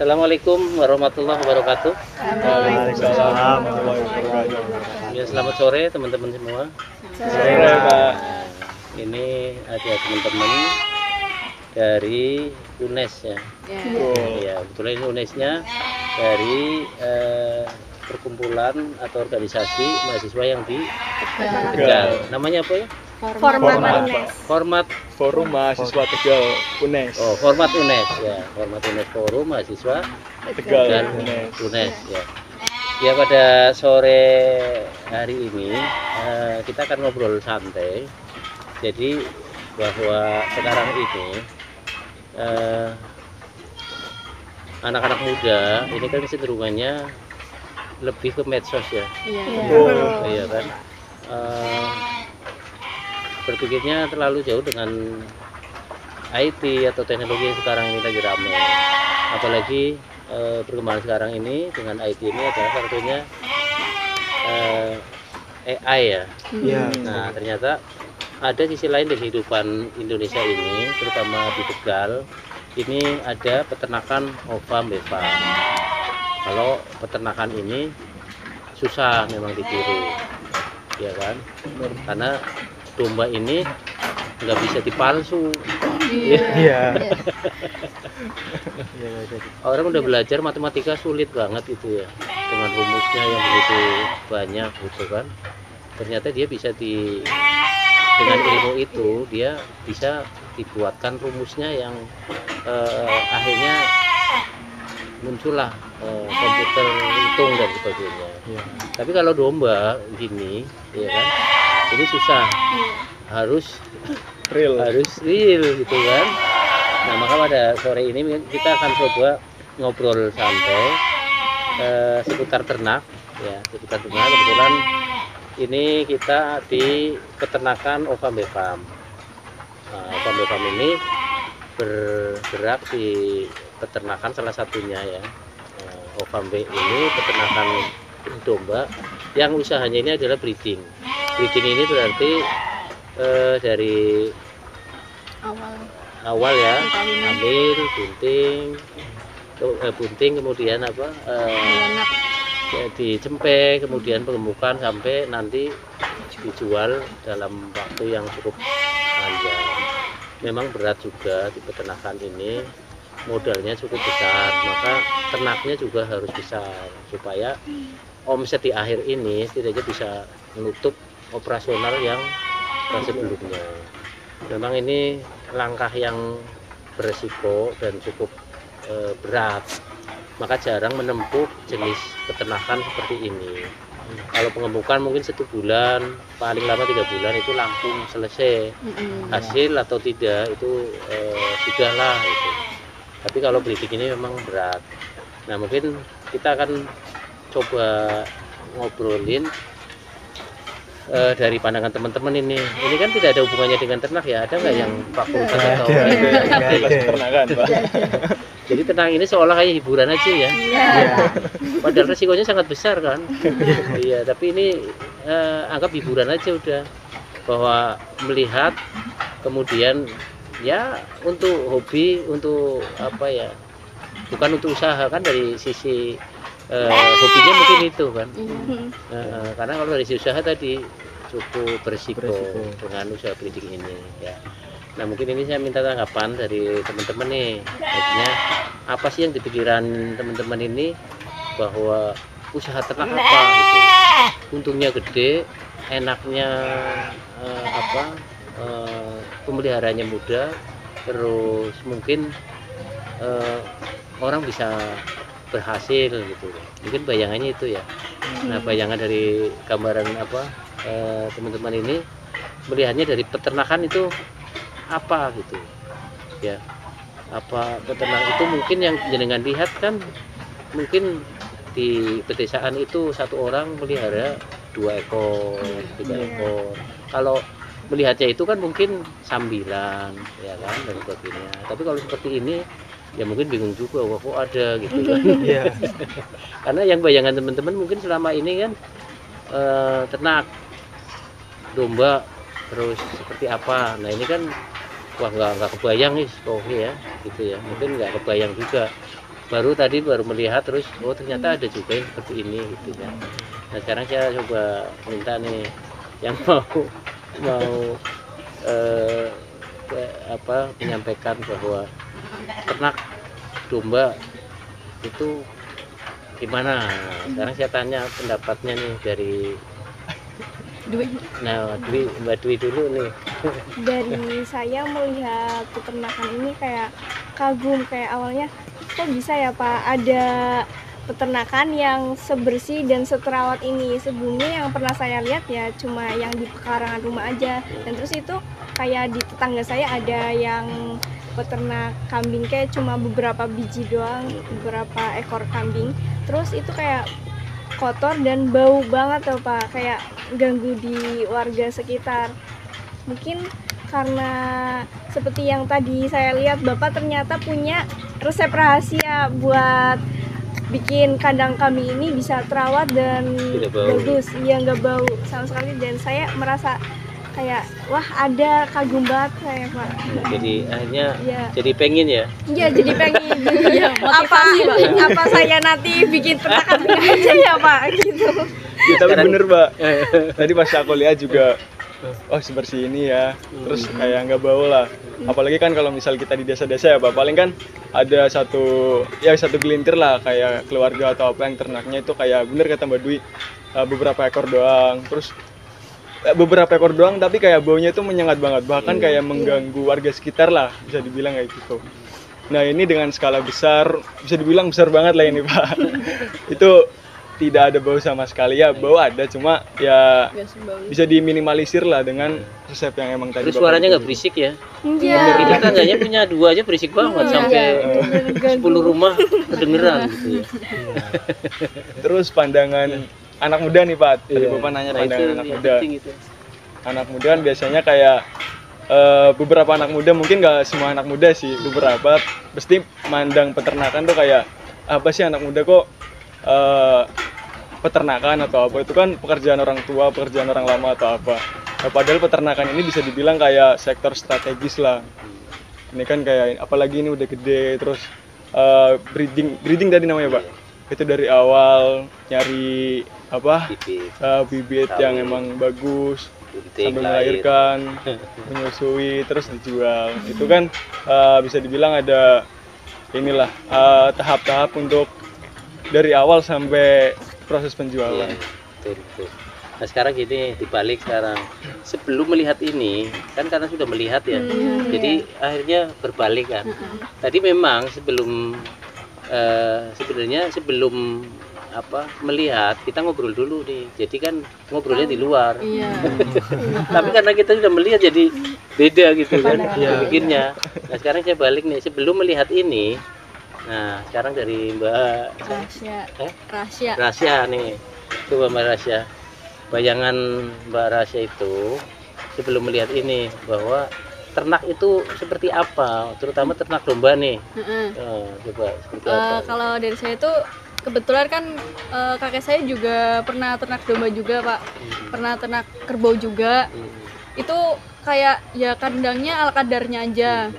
Assalamualaikum warahmatullahi wabarakatuh. Waalaikumsalam warahmatullahi wabarakatuh. Ya, selamat sore teman-teman semua. Sore, Pak. Ini ada teman-teman dari UNES ya. Ya, kebetulan ini UNES-nya dari perkumpulan atau organisasi mahasiswa yang di Tegal. Namanya apa ya? Format Forum Mahasiswa Tegal UNES. Oh, Format UNES ya. Format UNES Forum Mahasiswa Tegal dan UNES. UNES ya. Ya, pada sore hari ini kita akan ngobrol santai. Jadi bahwa sekarang ini anak-anak muda ini kan kecenderungannya lebih ke medsos ya. Iya kan. Berpikirnya terlalu jauh dengan IT atau teknologi yang sekarang ini lagi ramai. Apalagi perkembangan sekarang ini dengan IT ini adalah satunya AI ya. Nah, ternyata ada sisi lain dari kehidupan Indonesia ini, terutama di Tegal. Ini ada peternakan ova mbeva. Kalau peternakan ini susah memang ditiru, ya kan? Karena domba ini nggak bisa dipalsu. Iya. Orang udah belajar matematika sulit banget itu ya, dengan rumusnya yang begitu banyak gitu kan. Ternyata dia bisa dengan ilmu itu dia bisa dibuatkan rumusnya yang akhirnya muncullah komputer hitung dan sebagainya. Tapi kalau domba gini, ya kan, ini susah, harus real gitu kan. Nah, maka pada sore ini kita akan coba ngobrol santai seputar ternak ya, seputar ternak. Kebetulan ini kita di peternakan ova mbeva. Nah, ova mbeva ini bergerak di peternakan salah satunya ya. Ova mbeva ini peternakan domba yang usahanya ini adalah breeding. Breeding ini berarti dari awal ya, hamil, bunting, kemudian apa? Dicempe, kemudian pengemukan sampai nanti dijual dalam waktu yang cukup panjang. Memang berat juga di peternakan ini, modalnya cukup besar, maka ternaknya juga harus besar supaya omset di akhir ini setidaknya bisa menutup operasional yang sebelumnya. Memang ini langkah yang beresiko dan cukup berat, maka jarang menempuh jenis peternakan seperti ini. Kalau pengemukan mungkin 1 bulan, paling lama 3 bulan itu langsung selesai. Hasil atau tidak itu sudahlah itu. Tapi kalau breeding ini memang berat. Nah, mungkin kita akan coba ngobrolin dari pandangan teman-teman ini. Ini kan tidak ada hubungannya dengan ternak ya. Ada nggak yang fakultas atau peternakan, Pak? Jadi ternak ini seolah kayak hiburan aja ya. Padahal resikonya sangat besar kan. Iya, tapi ini anggap hiburan aja udah. Bahwa melihat kemudian ya untuk hobi, untuk apa ya, bukan untuk usaha kan. Dari sisi hobinya mungkin itu kan. Karena kalau dari sisi usaha tadi cukup berisiko dengan usaha breeding ini ya. Nah, mungkin ini saya minta tanggapan dari teman-teman nih. Maksudnya apa sih yang dipikiran teman-teman ini bahwa usaha ternak apa gitu. Untungnya gede, enaknya pemeliharanya mudah, terus mungkin orang bisa berhasil gitu. Mungkin bayangannya itu ya. Nah, bayangan dari gambaran teman-teman ini melihatnya dari peternakan itu apa gitu ya. Apa peternak itu mungkin yang jenengan lihat kan, mungkin di pedesaan itu satu orang melihara 2 ekor 3 ekor. Kalau melihatnya itu kan mungkin sambilan ya kan dan sebagainya. Tapi kalau seperti ini ya mungkin bingung juga, wah kok ada gitu kan. Karena yang bayangan teman-teman mungkin selama ini kan ternak domba terus seperti apa. Nah, ini kan wah nggak kebayang nih, ya gitu ya, mungkin nggak kebayang juga baru melihat terus oh ternyata ada juga yang seperti ini gitu kan. Nah sekarang saya coba minta nih yang mau menyampaikan bahwa ternak domba itu gimana. Sekarang saya tanya pendapatnya nih dari Mbak Dwi dulu nih. Dari saya melihat peternakan ini kayak kagum, kayak awalnya kok bisa ya Pak ada peternakan yang sebersih dan seterawat ini. Sebelumnya yang pernah saya lihat ya cuma yang di pekarangan rumah aja, dan terus itu kayak di tetangga saya ada yang peternak kambing kayak cuma beberapa biji doang, beberapa ekor kambing, terus itu kayak kotor dan bau banget tuh Pak, kayak ganggu di warga sekitar. Mungkin karena seperti yang tadi saya lihat Bapak ternyata punya resep rahasia buat bikin kandang kami ini bisa terawat dan bagus, iya nggak bau sama sekali, dan saya merasa kayak wah ada kagum banget saya Pak. Jadi akhirnya ya. Jadi pengen ya? Iya jadi pengen. Ya, apa saya nanti bikin peternakan aja ya Pak gitu. Ya, tapi bener Pak, tadi pas aku lihat juga oh sebersih ini ya, terus kayak nggak bau lah. Apalagi kan kalau misal kita di desa-desa ya Pak, paling kan ada satu gelintir lah kayak keluarga atau apa yang ternaknya itu kayak bener kata Mbak Dwi, beberapa ekor doang, terus beberapa ekor doang tapi kayak baunya itu menyengat banget, bahkan kayak mengganggu warga sekitar lah, bisa dibilang kayak gitu. Nah ini dengan skala besar, bisa dibilang besar banget lah ini Pak. Itu tidak ada bau sama sekali, ya bau ada cuma ya bisa diminimalisir lah dengan resep yang emang tadi. Terus suaranya nggak berisik ya? Iya. Kita tangganya punya 2 aja berisik banget, sampai 10 rumah kedengeran gitu ya. Terus pandangan anak muda nih Pak, tadi Bapak nanya pandangan anak muda. Gitu. Anak muda kan biasanya kayak beberapa anak muda, mungkin nggak semua anak muda sih, beberapa pasti mandang peternakan tuh kayak apa sih anak muda kok peternakan atau apa, itu kan pekerjaan orang tua, pekerjaan orang lama atau apa. Nah, padahal peternakan ini bisa dibilang kayak sektor strategis lah. Ini kan kayak apalagi ini udah gede, terus breeding tadi namanya Pak. Itu dari awal nyari apa bibit yang emang bagus, sambil melahirkan, menyusui, terus dijual. Itu kan bisa dibilang ada inilah tahap-tahap untuk dari awal sampai proses penjualan. Betul. Nah sekarang gini, dibalik sekarang, sebelum melihat ini kan karena sudah melihat ya, jadi akhirnya berbalik kan. Tadi memang sebenarnya sebelum melihat kita ngobrol dulu nih, jadi kan ngobrolnya di luar. Tapi karena kita sudah melihat jadi beda gitu kan bikinnya. Nah sekarang saya balik nih, sebelum melihat ini. Nah sekarang dari Mbak Rasya nih, coba Mbak Rasya, bayangan Mbak Rasya itu sebelum melihat ini bahwa ternak itu seperti apa, terutama ternak domba nih. Coba seperti apa? Kalau dari saya itu kebetulan kan kakek saya juga pernah ternak domba juga Pak, pernah ternak kerbau juga. Itu kayak ya kandangnya ala kadarnya aja,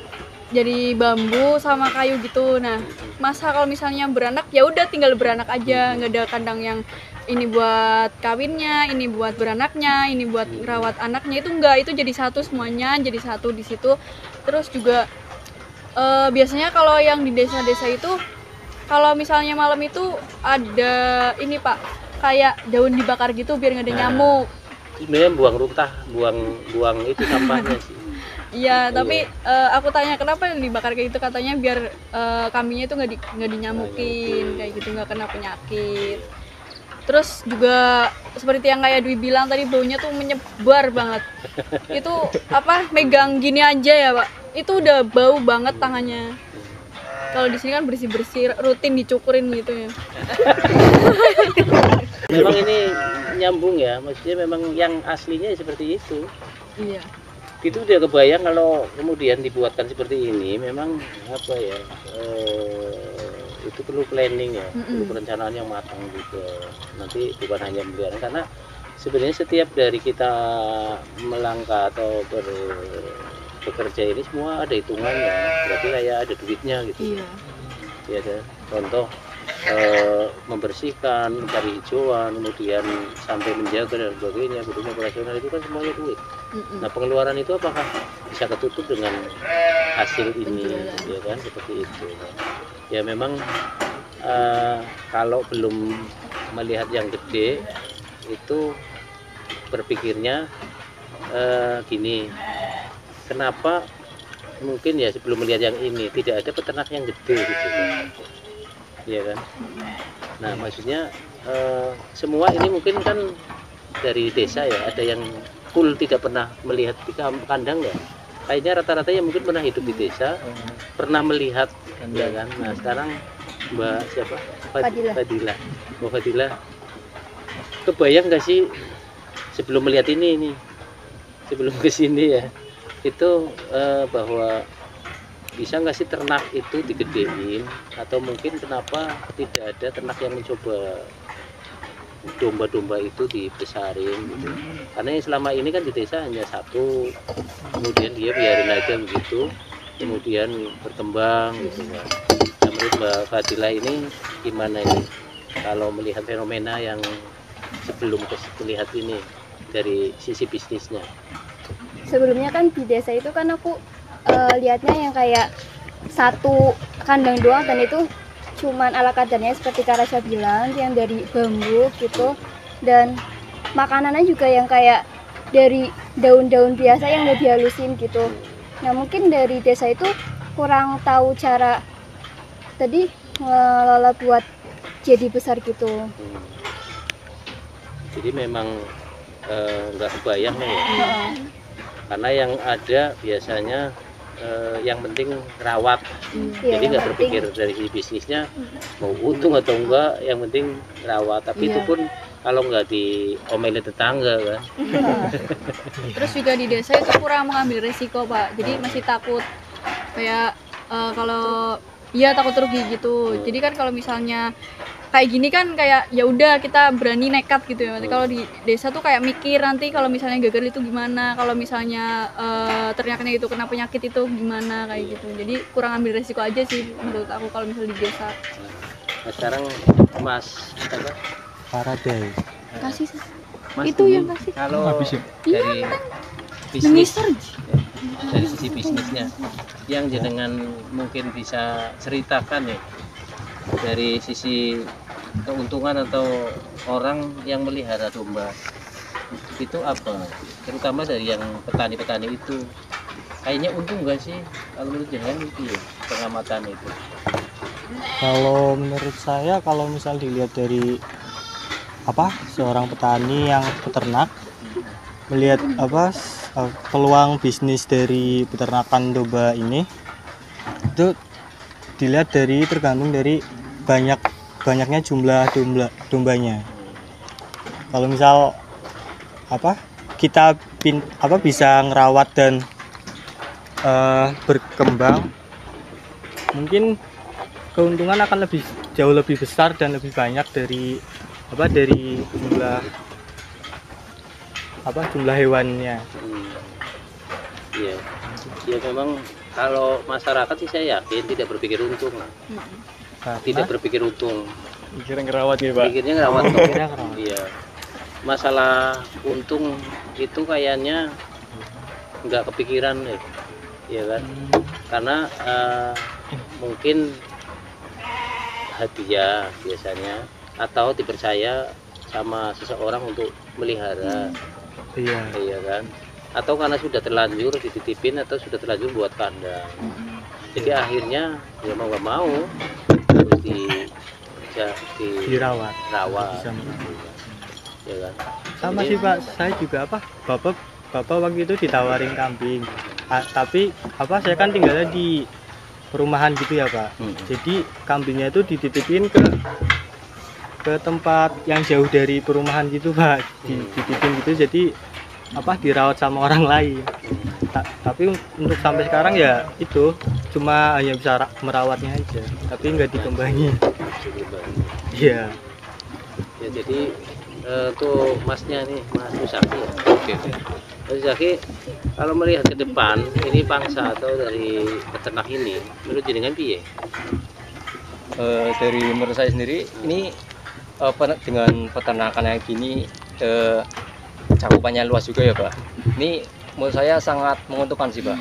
jadi bambu sama kayu gitu. Nah masa kalau misalnya beranak ya udah tinggal beranak aja, nggak ada kandang yang ini buat kawinnya, ini buat beranaknya, ini buat rawat anaknya, itu enggak, itu jadi satu semuanya, jadi satu di situ. Terus juga biasanya kalau yang di desa-desa itu kalau misalnya malam itu ada ini Pak, kayak daun dibakar gitu biar nggak ada nyamuk. Sebenarnya buang itu sampahnya sih. Iya, tapi aku tanya kenapa yang dibakar kayak gitu, katanya biar kambingnya itu nggak dinyamukin kayak gitu, nggak kena penyakit. Terus juga seperti yang kayak Dwi bilang tadi, baunya tuh menyebar banget. Itu megang gini aja ya Pak, itu udah bau banget tangannya. Kalau di sini kan bersih-bersih, rutin dicukurin gitu ya. Memang ini nyambung ya, maksudnya memang yang aslinya seperti itu. Iya. Itu udah kebayang kalau kemudian dibuatkan seperti ini, memang itu perlu planning ya, perlu perencanaan yang matang juga. Nanti bukan hanya pemeliharaan, karena sebenarnya setiap dari kita melangkah atau bekerja ini semua ada hitungannya, berarti kayak ada duitnya gitu. Iya. ya kan? Contoh membersihkan, mencari hijauan, kemudian sampai menjaga dan sebagainya, kemudian operasional itu kan semuanya duit. Nah pengeluaran itu apakah bisa ketutup dengan hasil ini, ya kan, seperti itu. Ya memang kalau belum melihat yang gede itu berpikirnya gini, kenapa mungkin ya sebelum melihat yang ini tidak ada peternak yang gede gitu kan. Iya kan. Nah maksudnya semua ini mungkin kan dari desa ya, ada yang full tidak pernah melihat di kandang ya. Kayaknya rata-rata yang mungkin pernah hidup di desa, pernah melihat, ya kan. Nah sekarang Mbak siapa? Fadila. Mbak Fadila, kebayang nggak sih sebelum melihat ini sebelum kesini ya, itu bahwa bisa nggak sih ternak itu digedein, atau mungkin kenapa tidak ada ternak yang mencoba domba-domba itu dibesarin gitu. Karena yang selama ini kan di desa hanya satu, kemudian dia biarin aja begitu, kemudian berkembang gitu kan. Nah, menurut Mbak Fadila ini gimana ini kalau melihat fenomena yang sebelum melihat ini dari sisi bisnisnya? Sebelumnya kan di desa itu kan aku lihatnya yang kayak satu kandang doang, dan itu cuman ala kadarnya seperti Kak Rasya bilang, yang dari bambu gitu, dan makanannya juga yang kayak dari daun-daun biasa yang udah dihalusin gitu. Nah mungkin dari desa itu kurang tahu cara tadi ngelola buat jadi besar gitu. Jadi memang nggak kebayang ya, karena yang ada biasanya yang penting rawat, jadi nggak berpikir dari sisi bisnisnya mau untung atau enggak, yang penting rawat. Tapi itu pun kalau nggak diomelin tetangga kan. Terus juga di desa itu kurang mengambil resiko Pak, jadi masih takut kayak kalau ya takut rugi gitu. Jadi kan kalau misalnya kayak gini kan kayak ya udah kita berani nekat gitu ya. Kalau di desa tuh kayak mikir nanti kalau misalnya gagal itu gimana, kalau misalnya ternaknya itu kena penyakit itu gimana kayak gitu. Jadi kurang ambil resiko aja sih menurut aku kalau misalnya di desa. Nah sekarang Mas apa? Faraday. Kasih Mas itu ini yang kasih. kalau dari Demi bisnis, dari sisi bisnisnya yang jenengan mungkin bisa ceritakan ya, dari sisi keuntungan atau orang yang melihara domba itu apa, terutama dari yang petani-petani itu kayaknya untung nggak sih kalau menurut jenengan itu ya, pengamatan itu? Kalau menurut saya, kalau misal dilihat dari seorang petani yang peternak, melihat peluang bisnis dari peternakan domba ini, itu dilihat dari tergantung dari banyaknya jumlah dombanya. Kalau misal kita bisa ngerawat dan berkembang, mungkin keuntungan akan jauh lebih besar dan lebih banyak dari jumlah hewannya. Iya, ya memang kalau masyarakat sih saya yakin tidak berpikir untung lah. Tidak berpikir untung, Mikirnya ngerawat gitu Pak. pikirnya ngerawat tuh. Iya, masalah untung itu kayaknya nggak kepikiran deh, ya kan? Karena mungkin hadiah biasanya, atau dipercaya sama seseorang untuk melihara, iya kan? Atau karena sudah terlanjur dititipin atau sudah terlanjur buat kandang. Jadi akhirnya ya mau nggak mau harus dirawat. Ya kan? Sama sih Pak, saya juga bapak waktu itu ditawarin kambing, tapi saya kan tinggalnya di perumahan gitu ya Pak. Jadi kambingnya itu dititipin ke tempat yang jauh dari perumahan gitu Pak, dititipin gitu, jadi dirawat sama orang lain. Tapi untuk sampai sekarang ya itu cuma hanya bisa merawatnya aja, tapi nggak dikembangin. Iya. Ya jadi tuh masnya nih, Mas Usaki ya. Oke. Mas Usaki, kalau melihat ke depan ini pangsa atau dari peternak ini, menurut jenengan piye? Dari menurut saya sendiri ini dengan peternakan yang gini cakupannya luas juga ya Pak. Ini menurut saya sangat menguntungkan sih Pak.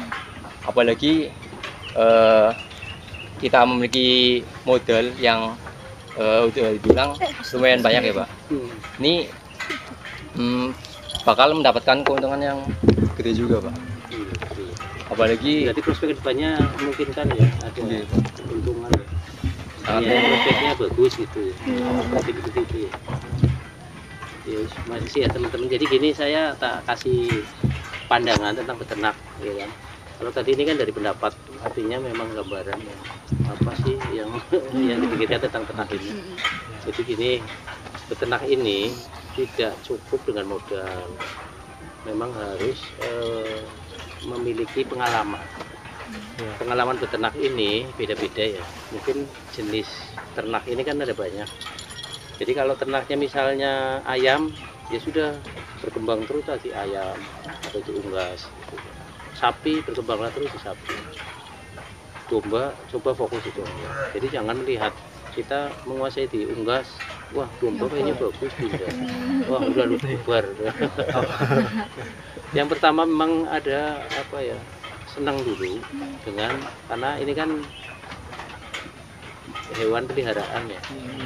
Apalagi kita memiliki modal yang udah dibilang lumayan banyak ya Pak. Ini bakal mendapatkan keuntungan yang gede juga Pak. Apalagi Berarti prospek kedepannya mungkin kan ya ada Iya. keuntungan. Sangat Ya, prospeknya bagus gitu ya. Seperti itu ya. Ya, masih ya teman-teman. Jadi gini saya tak kasih pandangan tentang peternak, ya kan. Kalau tadi ini kan dari pendapat, artinya memang gambaran ya. Apa sih yang yang dipikirkan tentang ternak ini. Jadi gini, peternak ini tidak cukup dengan modal. Memang harus memiliki pengalaman. Pengalaman beternak ini beda-beda ya. Mungkin jenis ternak ini kan ada banyak. Jadi kalau ternaknya misalnya ayam, ya sudah berkembang terus tadi ayam atau itu unggas. Sapi berkembanglah terus di sapi. Domba coba fokus di domba. Jadi jangan melihat kita menguasai di unggas, wah domba kayaknya bagus pindah. Wah udah lu bubar. Yang pertama memang ada apa ya? Senang dulu dengan karena ini kan hewan peliharaan ya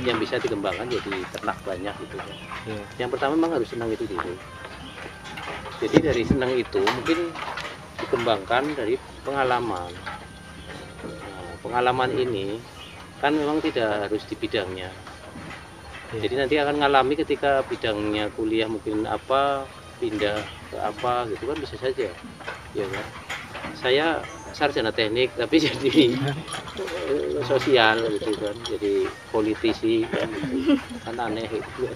yang bisa dikembangkan jadi ternak banyak gitu ya. Yang pertama memang harus senang itu dulu. Jadi dari senang itu mungkin dikembangkan dari pengalaman. Nah, pengalaman ini kan memang tidak harus di bidangnya. Jadi nanti akan ngalami ketika bidangnya kuliah mungkin apa pindah ke apa gitu kan bisa saja, ya kan. Saya sarjana teknik tapi jadi sosial gitu kan, jadi politisi kan, gitu. Kan aneh gitu.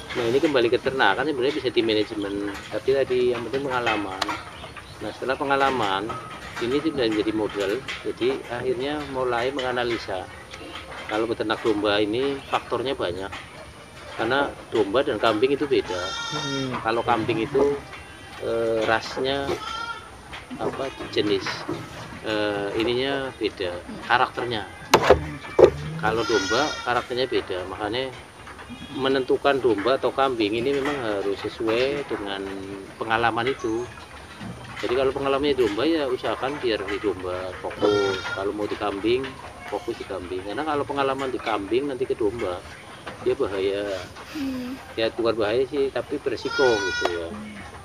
Nah ini kembali ke ternak kan sebenarnya bisa di manajemen, tapi tadi yang penting pengalaman. Nah setelah pengalaman ini sudah menjadi modal, jadi akhirnya mulai menganalisa. Kalau beternak domba ini faktornya banyak, karena domba dan kambing itu beda. Kalau kambing itu rasnya apa jenis ininya beda, karakternya. Kalau domba karakternya beda, makanya menentukan domba atau kambing ini memang harus sesuai dengan pengalaman itu. Jadi kalau pengalamannya domba ya usahakan biar di domba fokus, kalau mau di kambing fokus di kambing, karena kalau pengalaman di kambing nanti ke domba dia bahaya. Ya bukan bahaya sih tapi beresiko gitu ya.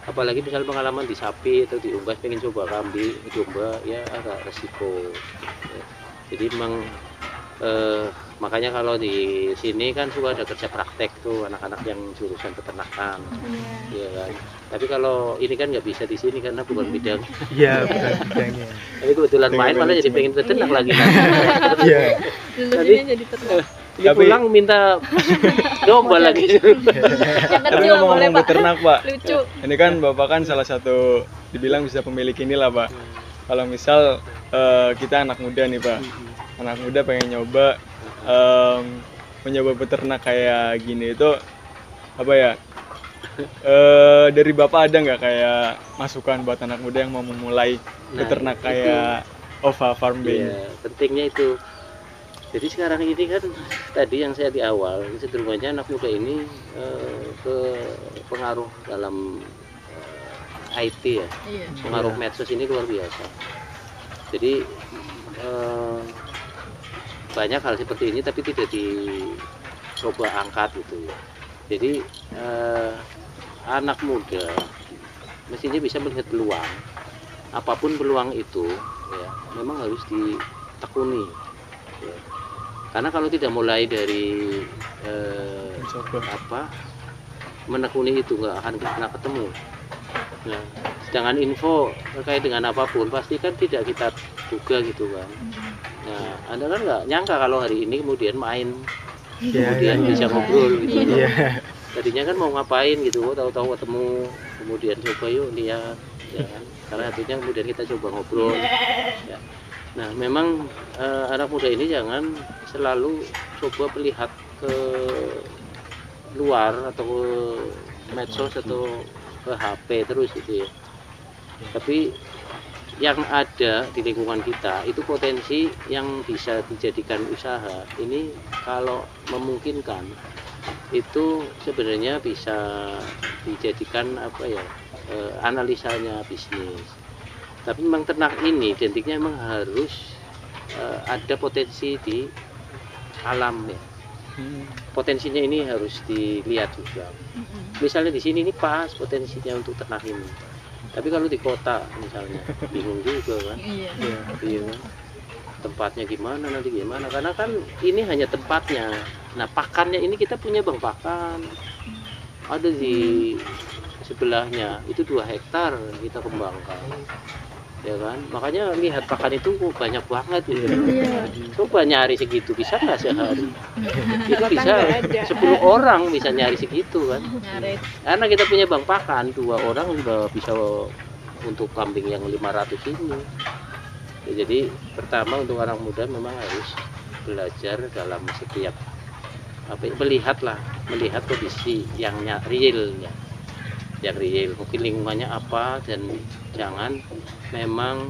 Apalagi misalnya pengalaman di sapi atau di unggas pengen coba kambing domba ya agak resiko. Jadi memang makanya kalau di sini kan suka ada kerja praktek tuh anak-anak yang jurusan peternakan, ya kan. Tapi kalau ini kan nggak bisa di sini karena bukan bidang. Iya, bukan bidangnya. Tapi kebetulan main malah jadi pengen peternak lagi kan. Iya. Lulusinnya jadi ternak. Ini pulang minta domba lagi. Yang Tapi kecil boleh ngomong-ngomong Pak. beternak Pak, Lucu. ini kan Bapak kan salah satu dibilang bisa pemilik inilah Pak. Kalau misal kita anak muda nih Pak, anak muda pengen nyoba mencoba beternak kayak gini itu apa ya? Dari Bapak ada nggak kayak masukan buat anak muda yang mau memulai beternak kayak Ova Farm Bay? Iya, pentingnya itu. Jadi sekarang ini kan tadi yang saya di awal cenderungannya anak muda ini ke pengaruh dalam IT ya, Iya. pengaruh medsos ini luar biasa. Jadi banyak hal seperti ini tapi tidak dicoba angkat gitu ya. Jadi anak muda mestinya bisa melihat peluang, apapun peluang itu ya memang harus ditekuni ya. Karena kalau tidak mulai dari apa menekuni itu nggak akan pernah ketemu. Nah, sedangkan info terkait dengan apapun pasti kan tidak kita duga gitu kan. Nah, Anda kan nggak nyangka kalau hari ini kemudian main, kemudian bisa ngobrol gitu. Tadinya kan mau ngapain gitu, tahu-tahu ketemu, kemudian coba yuk lihat, ya kan. Karena akhirnya kemudian kita coba ngobrol. Ya. Nah, memang anak muda ini jangan selalu coba melihat ke luar atau ke medsos atau ke HP terus gitu ya. Tapi yang ada di lingkungan kita itu potensi yang bisa dijadikan usaha. Ini kalau memungkinkan itu sebenarnya bisa dijadikan apa ya, analisanya bisnis. Tapi memang ternak ini identiknya memang harus ada potensi di alam ya. Potensinya ini harus dilihat juga. Misalnya di sini ini pas potensinya untuk ternak ini. Tapi kalau di kota misalnya bingung juga kan. Iya kan? Tempatnya gimana, nanti gimana, karena kan ini hanya tempatnya. Nah pakannya ini kita punya bank pakan, ada di sebelahnya itu 2 hektar kita kembangkan, ya kan. Makanya lihat pakan itu banyak banget gitu. Coba nyari segitu bisa nggak sehari? Itu bisa 10 orang bisa nyari segitu kan. Karena kita punya bank pakan, 2 orang udah bisa untuk kambing yang 500 ini. Ya, jadi pertama untuk orang muda memang harus belajar dalam setiap melihat kondisi yang realnya, yang real, mungkin lingkungannya apa, dan jangan memang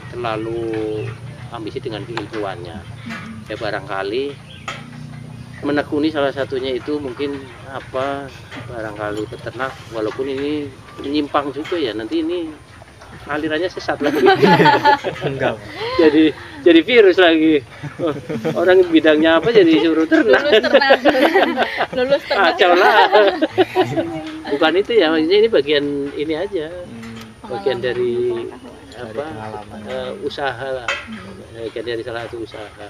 terlalu ambisi dengan keilmuannya. Ya barangkali menekuni salah satunya itu mungkin barangkali peternak, walaupun ini menyimpang juga ya, nanti ini alirannya sesat lagi. Enggak. jadi virus lagi. Orang bidangnya apa jadi suruh ternak. Lulus ternak. Kacau lah. Bukan itu ya, maksudnya ini bagian ini aja. Bagian dari usaha lah. Bagian dari salah satu usaha.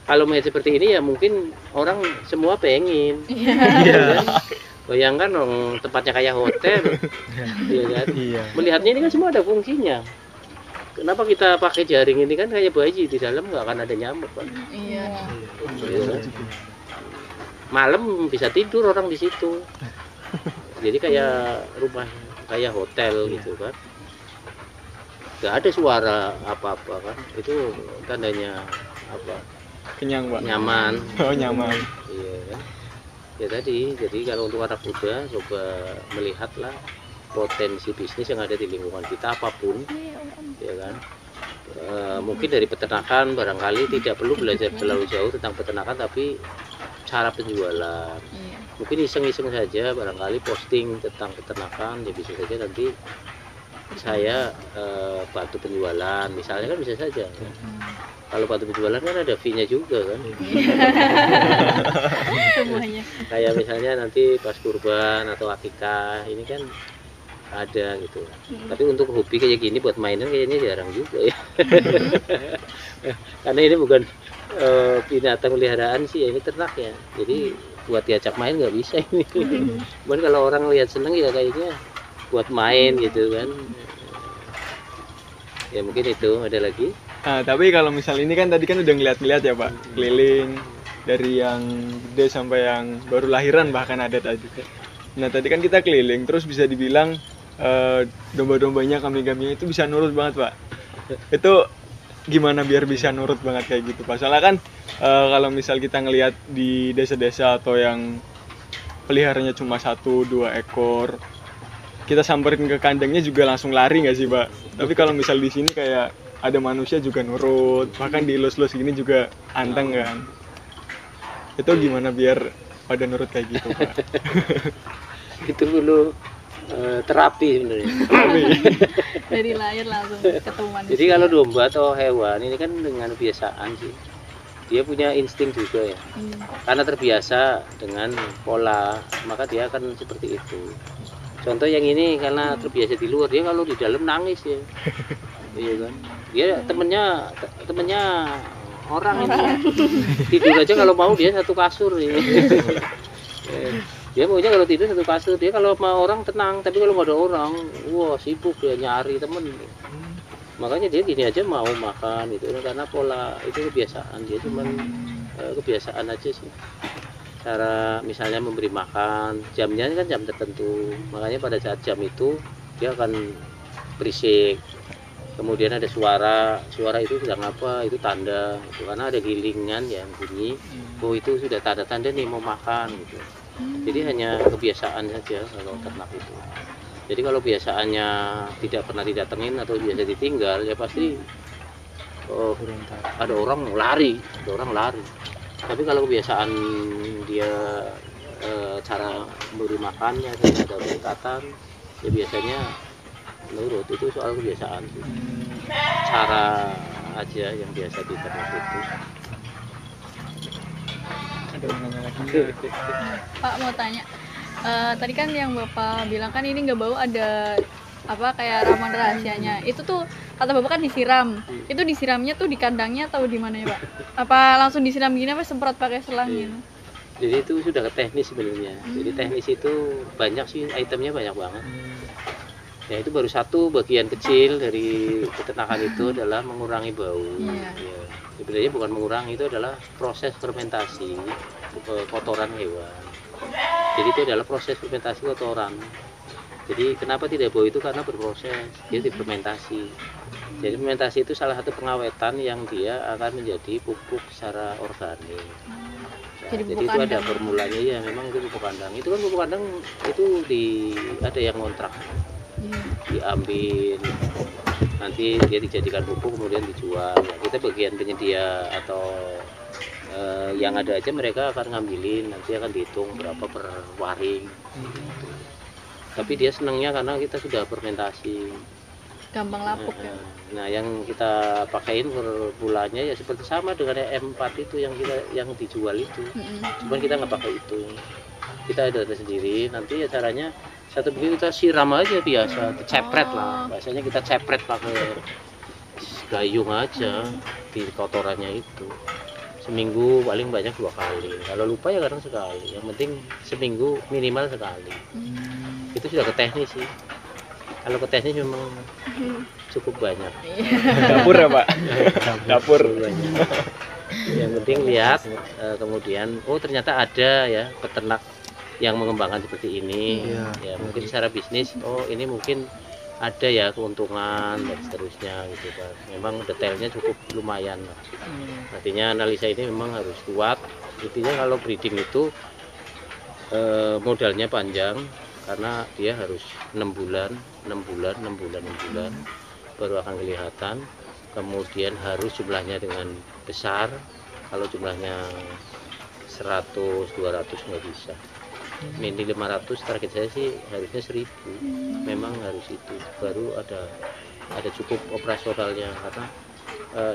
Kalau melihat seperti ini ya mungkin orang semua pengen. Iya. Bayangkan dong, tempatnya kayak hotel, ya kan? Iya. Melihatnya ini kan semua ada fungsinya. Kenapa kita pakai jaring ini kan kayak bayi di dalam nggak akan ada nyamuk kan? Iya. Ya. Malam bisa tidur orang di situ. Jadi kayak rumah, kayak hotel gitu kan? Gak ada suara apa-apa kan? Itu tandanya apa? Kenyang Pak. Nyaman. Oh nyaman. Iya kan? Ya tadi, jadi kalau untuk anak muda coba melihatlah potensi bisnis yang ada di lingkungan kita apapun, ya kan. Mungkin dari peternakan barangkali tidak perlu belajar terlalu jauh tentang peternakan, tapi cara penjualan. Mungkin iseng-iseng saja barangkali posting tentang peternakan, ya bisa saja nanti saya bantu penjualan, misalnya kan bisa saja. Kalau bantu penjualan kan ada fee-nya juga kan. Semuanya. Kayak misalnya nanti pas kurban atau akikah ini kan ada gitu. Tapi untuk hobi kayak gini buat mainan kayaknya jarang juga ya. Karena ini bukan binatang peliharaan sih ya, ini ternak ya. Jadi buat diajak main nggak bisa ini. Cuman kalau orang lihat seneng ya kayaknya buat main gitu kan. Ya mungkin itu, ada lagi. Nah, tapi kalau misal ini kan tadi kan udah ngeliat-ngeliat ya Pak, keliling dari yang gede sampai yang baru lahiran bahkan ada tadi. Nah tadi kan kita keliling, terus bisa dibilang domba-dombanya, kambing-kambingnya itu bisa nurut banget Pak. Itu gimana biar bisa nurut banget kayak gitu Pak? Soalnya kan kalau misal kita ngelihat di desa-desa atau yang peliharanya cuma 1-2 ekor, kita samperin ke kandangnya juga langsung lari nggak sih Pak? Tapi kalau misal di sini kayak ada manusia juga nurut, bahkan dielus-elus gini juga anteng kan. Itu gimana biar pada nurut kayak gitu Pak? Itu dulu terapi sebenarnya. Dari lahir langsung ketemu manusia. Jadi kalau domba atau hewan ini kan dengan kebiasaan sih, dia punya insting juga ya. Karena terbiasa dengan pola, maka dia akan seperti itu. Contoh yang ini karena terbiasa di luar, dia kalau di dalam nangis ya. Iya kan? Dia temennya orang ini. Tidur aja kalau mau dia satu kasur ini. Dia maunya kalau tidur satu kasur, dia kalau mau orang tenang, tapi kalau nggak ada orang, wah sibuk ya nyari temen. Makanya dia gini aja mau makan itu karena pola itu kebiasaan dia, cuman kebiasaan aja sih. Cara misalnya memberi makan, jamnya kan jam tertentu, makanya pada saat jam itu dia akan berisik. Kemudian ada suara itu sedang apa, itu tanda gitu. Karena ada gilingan yang bunyi, oh itu sudah tanda-tanda nih mau makan gitu. Jadi hanya kebiasaan saja kalau ternak itu. Jadi kalau biasaannya tidak pernah didatengin atau biasa ditinggal, ya pasti ada orang lari. Tapi kalau kebiasaan dia cara memberi makannya, ada pendekatan, ya biasanya nurut. Itu soal kebiasaan sih. Cara aja yang biasa diternak itu. Ada yang nanya lagi. Pak mau tanya, tadi kan yang Bapak bilang kan ini nggak bau, ada apa kayak ramuan rahasianya. Itu tuh kata Bapak kan disiram. Itu disiramnya tuh di kandangnya atau di mana ya Pak? Apa langsung disiram gini apa semprot pakai selang gitu? Jadi itu sudah ke teknis sebenarnya. Jadi teknis itu banyak sih, itemnya banyak banget. Ya itu baru satu bagian kecil dari peternakan itu adalah mengurangi bau. Iya. Ya, sebenarnya bukan mengurangi, itu adalah proses fermentasi kotoran hewan. Jadi itu adalah proses fermentasi kotoran. Jadi kenapa tidak bau itu karena berproses, dia difermentasi. Jadi fermentasi itu salah satu pengawetan yang dia akan menjadi pupuk secara organik. Jadi Jadi pupuk itu ada kandang. formulanya ya, memang itu pupuk kandang. Itu kan pupuk kandang itu ada yang ngontrak, diambil, nanti dia dijadikan pupuk kemudian dijual. Ya, kita bagian penyedia atau yang ada aja mereka akan ngambilin, nanti akan dihitung berapa per waring. Tapi dia senangnya karena kita sudah fermentasi. Gampang lapuk ya. Nah, yang kita pakaiin per bulannya ya seperti sama dengan M4 itu yang dijual itu. Cuman kita nggak pakai itu. Kita ada sendiri. Nanti ya caranya satu begini kita siram aja biasa, cepret lah. Biasanya kita cepret pakai gayung aja di kotorannya itu. Seminggu paling banyak 2 kali. Kalau lupa ya kadang sekali. Yang penting seminggu minimal sekali. Itu sudah ke teknis sih. Kalau ke teknis memang cukup banyak. Dapur ya Pak? Dapur. Banyak. Yang penting lihat, kemudian oh ternyata ada ya peternak yang mengembangkan seperti ini. Ya mungkin secara bisnis, oh ini mungkin ada ya keuntungan dan seterusnya gitu kan. Memang detailnya cukup lumayan. Artinya analisa ini memang harus kuat. Intinya kalau breeding itu modalnya panjang, karena dia harus 6 bulan baru akan kelihatan. Kemudian harus jumlahnya dengan besar. Kalau jumlahnya 100-200 nggak bisa. Mini 500 target saya sih harusnya 1000. Memang harus itu baru ada cukup operasionalnya, karena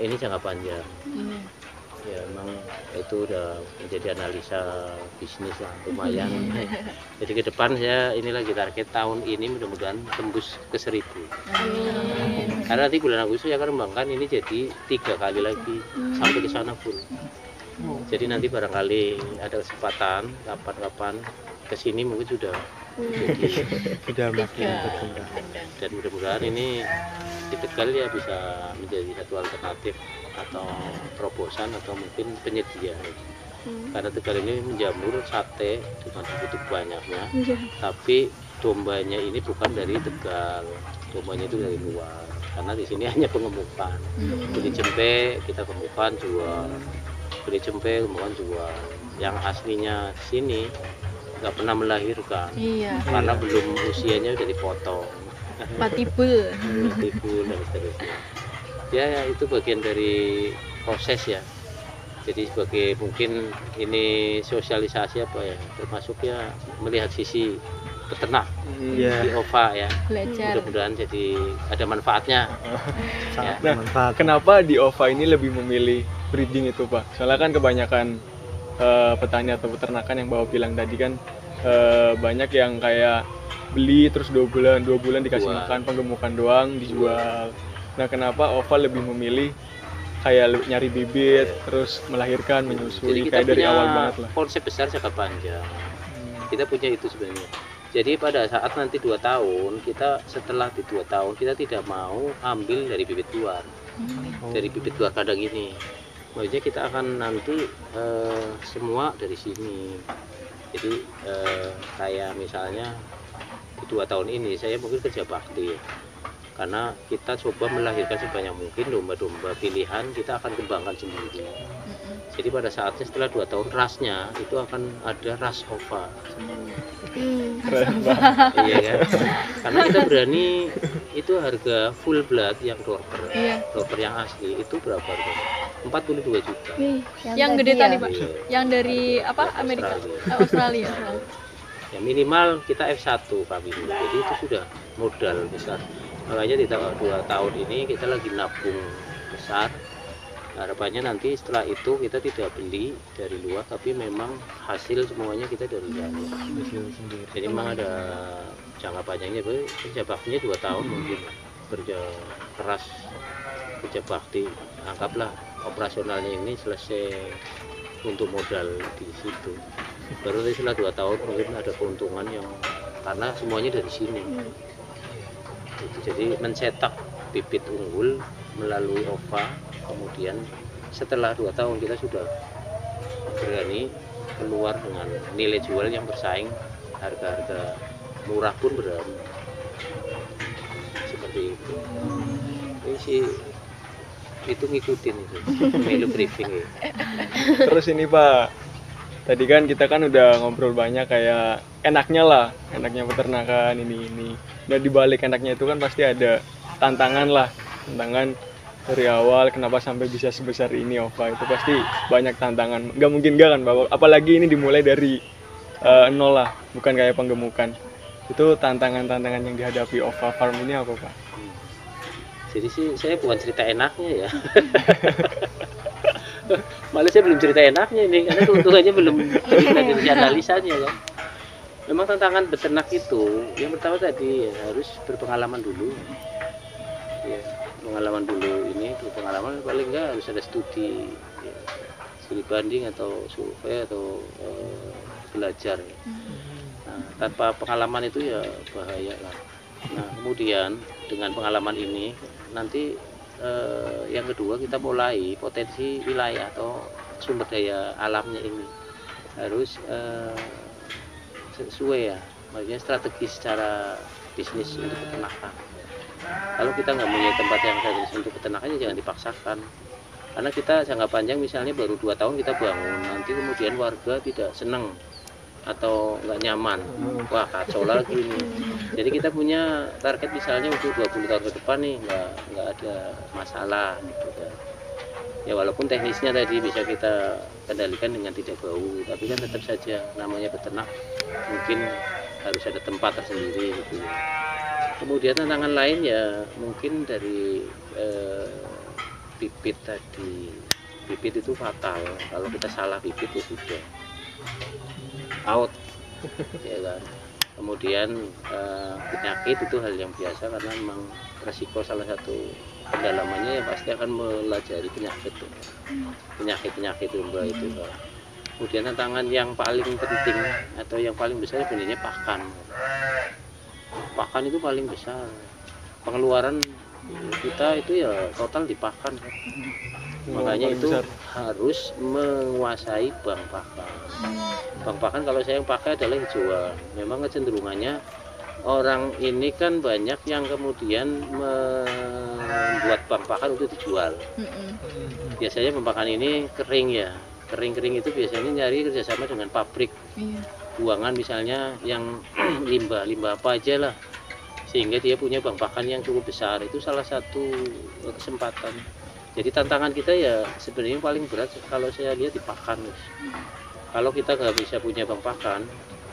ini jangka panjang. Ya memang itu udah menjadi analisa bisnis lah, lumayan. Jadi ke depan saya ini lagi target tahun ini mudah-mudahan tembus ke 1000. Karena nanti bulan Agustus saya akan kembangkan ini jadi 3 kali lagi sampai ke sana full. Jadi nanti barangkali ada kesempatan kapan-kapan ke sini mungkin sudah jadi Sudah makin berkembang. dan mudah-mudahan ini di Tegal ya bisa menjadi satu alternatif atau terobosan atau mungkin penyedia. Karena Tegal ini menjamur sate dengan begitu banyaknya, tapi dombanya ini bukan dari Tegal, dombanya itu dari luar. Karena di sini hanya pengemukan, beli jempe kita kemukan jual, beli jempe kemukan jual. Yang aslinya sini nggak pernah melahirkan, karena belum usianya udah dipotong. Patibul. Tipu dan seterusnya. Ya itu bagian dari proses ya. Jadi sebagai mungkin ini sosialisasi apa ya, termasuk ya melihat sisi peternak di OVA ya. Belajar. Mudah-mudahan jadi ada manfaatnya. Sangat Nah, bermanfaat. kenapa di OVA ini lebih memilih breeding itu Pak? Soalnya kan kebanyakan petani atau peternakan yang Bapak bilang tadi kan banyak yang kayak beli terus 2 bulan dikasih Jual. makan penggemukan doang dijual. Nah kenapa OVA lebih memilih kayak nyari bibit terus melahirkan Jadi menyusui kita kayak dari punya awal banget lah. konsep besar jangka panjang. Kita punya itu sebenarnya. Jadi pada saat nanti 2 tahun, setelah di 2 tahun kita tidak mau ambil dari bibit luar, dari bibit luar kandang ini. Maksudnya kita akan nanti semua dari sini. Jadi kayak misalnya di 2 tahun ini saya mungkin kerja bakti ya. Karena kita coba melahirkan sebanyak mungkin domba-domba pilihan, kita akan kembangkan sendiri. Jadi pada saatnya setelah 2 tahun rasnya itu akan ada ras ova. Keren, Pak. Iya kan? Karena kita berani itu harga full blood yang dorper. Iya. Dorper yang asli itu berapa harganya? 42 juta. Wih, Yang tadi gede ya. tadi, Pak. Iya. Yang dari apa? Amerika. Australia. Ya minimal kita F1 kami. Jadi itu sudah modal besar. Makanya di tahun 2 tahun ini kita lagi nabung besar. Harapannya nanti setelah itu kita tidak beli dari luar, tapi memang hasil semuanya kita dari dalam. Jadi memang ada jangka panjangnya, kerja baktinya 2 tahun mungkin, kerja keras, kerja bakti, anggaplah operasionalnya ini selesai untuk modal di situ. Baru setelah 2 tahun mungkin ada keuntungan yang karena semuanya dari sini. Jadi mencetak bibit unggul melalui OVA, kemudian setelah 2 tahun kita sudah berani keluar dengan nilai jual yang bersaing, harga-harga murah pun berani. Seperti itu. Ini sih itu ngikutin itu melu briefing ya. Terus ini Pak, tadi kan kita kan udah ngobrol banyak kayak enaknya lah, enaknya peternakan ini. Dan dibalik enaknya itu kan pasti ada tantangan lah, tantangan dari awal kenapa sampai bisa sebesar ini OVA itu pasti banyak tantangan. Nggak mungkin nggak kan Bapak, apalagi ini dimulai dari nol lah, bukan kayak penggemukan. Itu tantangan-tantangan yang dihadapi OVA Farm ini apa Pak? Jadi sih saya bukan cerita enaknya ya. Malah saya belum cerita enaknya ini karena keuntungannya belum terjadi analisanya kan. Memang tantangan beternak itu yang pertama tadi ya, harus berpengalaman dulu. Ya, pengalaman dulu ini, pengalaman paling enggak harus ada studi, ya, studi banding atau survei atau belajar. Ya. Nah, tanpa pengalaman itu ya bahaya lah. Nah, kemudian dengan pengalaman ini nanti yang kedua kita mulai potensi wilayah atau sumber daya alamnya ini harus sesuai ya, maksudnya strategis secara bisnis untuk peternakan. Kalau kita nggak punya tempat yang strategis untuk peternakannya jangan dipaksakan, karena kita jangka panjang misalnya baru 2 tahun kita bangun, nanti kemudian warga tidak senang atau nggak nyaman, wah kacau lagi nih. Jadi kita punya target misalnya untuk 20 tahun ke depan nih nggak ada masalah gitu kan. Ya walaupun teknisnya tadi bisa kita kendalikan dengan tidak bau, tapi kan tetap saja namanya beternak mungkin harus ada tempat tersendiri gitu. Kemudian tantangan lain ya mungkin dari bibit tadi. Bibit itu fatal, kalau kita salah bibit ya sudah out ya kan. Kemudian penyakit itu hal yang biasa karena memang resiko salah satu pendalamannya ya pasti akan melajari penyakit domba itu kan. Kemudian tantangan yang paling penting atau yang paling besar sebenarnya pakan itu paling besar. Pengeluaran kita itu ya total di pakan kan. Makanya itu harus menguasai bank pakan. Bank pakan kalau saya yang pakai adalah hijauan. Memang kecenderungannya orang ini kan banyak yang kemudian membuat bank pakan untuk dijual. Biasanya bank pakan ini kering ya. Kering-kering itu biasanya nyari kerjasama dengan pabrik. Buangan misalnya yang limbah apa aja lah. Sehingga dia punya bank pakan yang cukup besar. Itu salah satu kesempatan. Jadi tantangan kita ya sebenarnya paling berat kalau saya lihat di pakan. Kalau kita nggak bisa punya bank pakan,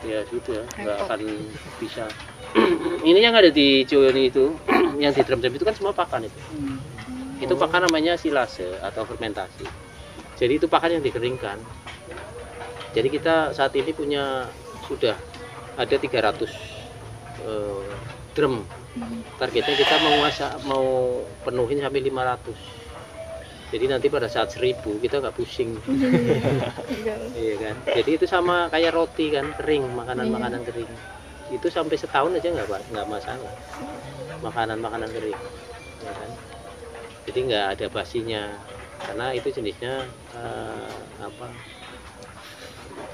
ya sudah nggak akan bisa. Ini yang ada di Joyoni itu, yang di drum itu kan semua pakan itu. Itu pakan namanya silase atau fermentasi. Jadi itu pakan yang dikeringkan. Jadi kita saat ini punya sudah ada 300 drum. Targetnya kita mau penuhin sampai 500. Jadi nanti pada saat 1000 kita nggak pusing. Iya kan. Jadi itu sama kayak roti kan, kering, makanan kering. Itu sampai setahun aja nggak masalah. Makanan kering, ya kan. Jadi nggak ada basinya, karena itu jenisnya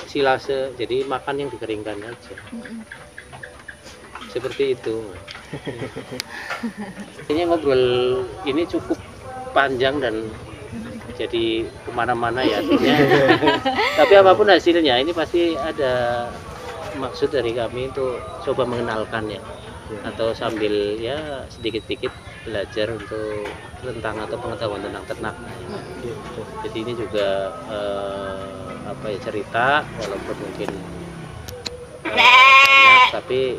silase. Jadi makan yang dikeringkan aja. Seperti itu. Ini ngobrol ini cukup panjang dan jadi kemana-mana ya artinya. Tapi apapun hasilnya ini pasti ada maksud dari kami untuk coba mengenalkan ya, atau sambil ya sedikit-sedikit belajar untuk tentang atau pengetahuan tentang ternak. Jadi ini juga apa ya, cerita walaupun mungkin banyak, tapi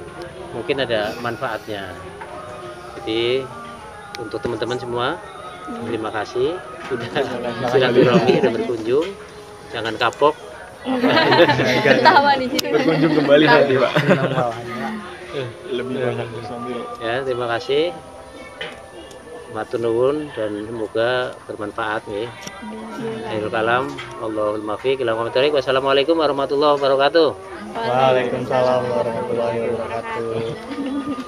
mungkin ada manfaatnya. Jadi untuk teman-teman semua, terima kasih sudah silaturahmi, sudah berkunjung. Jangan kapok. Ketawa di sini. Berkunjung kembali nanti Pak. Lebih banyak sambil. Ya, terima kasih. Matur nuwun dan semoga bermanfaat nih. Akhirul kalam, Allahul muwaffiq ila aqwamit thoriq. Wassalamualaikum warahmatullahi wabarakatuh. Waalaikumsalam warahmatullahi wabarakatuh.